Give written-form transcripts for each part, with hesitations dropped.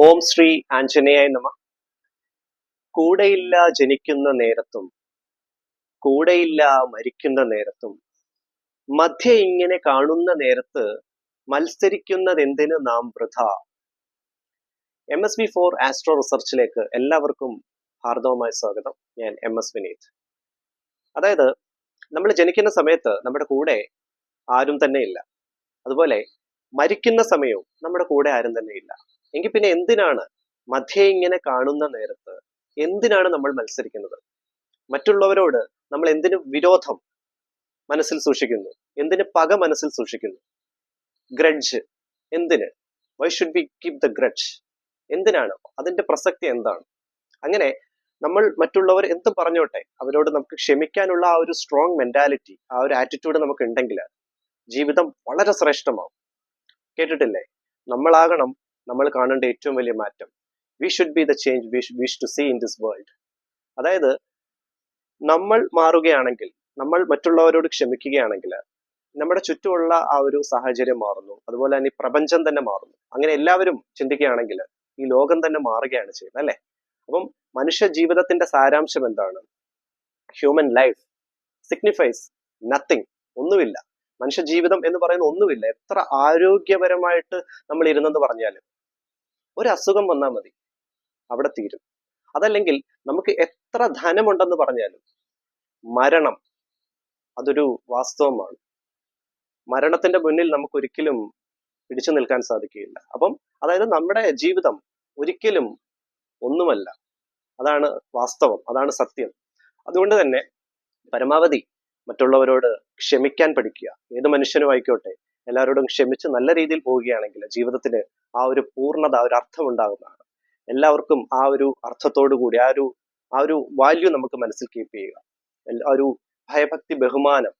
ഓം ശ്രീ ആഞ്ജനേയ നമ. കൂടെയില്ല ജനിക്കുന്ന നേരത്തും കൂടെയില്ല മരിക്കുന്ന നേരത്തും മധ്യ ഇങ്ങനെ കാണുന്ന നേരത്ത് മത്സരിക്കുന്നതെന്തിനു നാം വൃഥ. MSV4 ആസ്ട്രോ റിസർച്ചിലേക്ക് എല്ലാവർക്കും ഹാർദവമായ സ്വാഗതം. ഞാൻ MS വിനീത്. അതായത് നമ്മൾ ജനിക്കുന്ന സമയത്ത് നമ്മുടെ കൂടെ ആരും തന്നെ ഇല്ല, അതുപോലെ മരിക്കുന്ന സമയവും നമ്മുടെ കൂടെ ആരും തന്നെ ഇല്ല. എങ്കിൽ പിന്നെ എന്തിനാണ് മധ്യേ ഇങ്ങനെ കാണുന്ന നേരത്ത് എന്തിനാണ് നമ്മൾ മത്സരിക്കുന്നത്? മറ്റുള്ളവരോട് നമ്മൾ എന്തിനു വിരോധം മനസ്സിൽ സൂക്ഷിക്കുന്നു? എന്തിന് പക മനസ്സിൽ സൂക്ഷിക്കുന്നു? ഗ്രഡ്ജ് എന്തിന്? Why should be keep the grudge? എന്തിനാണ്? അതിന്റെ പ്രസക്തി എന്താണ്? അങ്ങനെ നമ്മൾ മറ്റുള്ളവർ എന്ത് പറഞ്ഞോട്ടെ, അവരോട് നമുക്ക് ക്ഷമിക്കാനുള്ള ആ ഒരു സ്ട്രോങ് മെന്റാലിറ്റി, ആ ഒരു ആറ്റിറ്റ്യൂഡ് നമുക്ക് ഉണ്ടെങ്കിൽ ജീവിതം വളരെ ശ്രേഷ്ഠമാവും. കേട്ടിട്ടില്ലേ, നമ്മളാകണം നമ്മൾ കാണേണ്ട ഏറ്റവും വലിയ മാറ്റം. We should be the change we wish to see in this world. അതായത് നമ്മൾ മാറുകയാണെങ്കിൽ, നമ്മൾ മറ്റുള്ളവരോട് ക്ഷമിക്കുകയാണെങ്കിൽ നമ്മുടെ ചുറ്റുമുള്ള ആ ഒരു സാഹചര്യം മാറുന്നു, അതുപോലെ തന്നെ ഈ പ്രപഞ്ചം തന്നെ മാറുന്നു. അങ്ങനെ എല്ലാവരും ചിന്തിക്കുകയാണെങ്കിൽ ഈ ലോകം തന്നെ മാറുകയാണ് ചെയ്യുന്നത്, അല്ലെ? അപ്പം മനുഷ്യ ജീവിതത്തിന്റെ സാരാംശം എന്താണ്? Human life signifies nothing. ഒന്നുമില്ല. മനുഷ്യ ജീവിതം എന്ന് പറയുന്ന ഒന്നുമില്ല. എത്ര ആരോഗ്യപരമായിട്ട് നമ്മൾ ഇരുന്നെന്ന് പറഞ്ഞാലും ഒരു അസുഖം വന്നാൽ മതി, അവിടെ തീരും. അതല്ലെങ്കിൽ നമുക്ക് എത്ര ധനമുണ്ടെന്ന് പറഞ്ഞാലും മരണം അതൊരു വാസ്തവമാണ്. മരണത്തിന്റെ മുന്നിൽ നമുക്ക് ഒരിക്കലും പിടിച്ചു നിൽക്കാൻ സാധിക്കുകയില്ല. അപ്പം അതായത് നമ്മുടെ ജീവിതം ഒരിക്കലും ഒന്നുമല്ല. അതാണ് വാസ്തവം, അതാണ് സത്യം. അതുകൊണ്ട് തന്നെ പരമാവധി മറ്റുള്ളവരോട് ക്ഷമിക്കാൻ പഠിക്കുക. ഏത് മനുഷ്യനും ആയിക്കോട്ടെ, എല്ലാവരോടും ക്ഷമിച്ച് നല്ല രീതിയിൽ പോവുകയാണെങ്കിൽ ജീവിതത്തിന് ആ ഒരു പൂർണ്ണത, ആ ഒരു അർത്ഥം ഉണ്ടാകുന്നതാണ്. എല്ലാവർക്കും ആ ഒരു അർത്ഥത്തോടു കൂടി ആ ഒരു വാല്യൂ നമുക്ക് മനസ്സിൽ കീപ്പ് ചെയ്യുക. ആ ഒരു ഭയഭക്തി, ബഹുമാനം,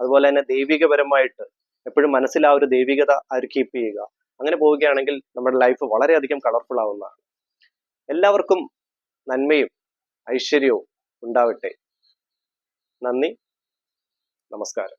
അതുപോലെ തന്നെ ദൈവികപരമായിട്ട് എപ്പോഴും മനസ്സിൽ ആ ഒരു ദൈവികത കീപ്പ് ചെയ്യുക. അങ്ങനെ പോവുകയാണെങ്കിൽ നമ്മുടെ ലൈഫ് വളരെയധികം കളർഫുൾ ആവുന്നതാണ്. എല്ലാവർക്കും നന്മയും ഐശ്വര്യവും ഉണ്ടാവട്ടെ. നന്ദി, നമസ്കാരം.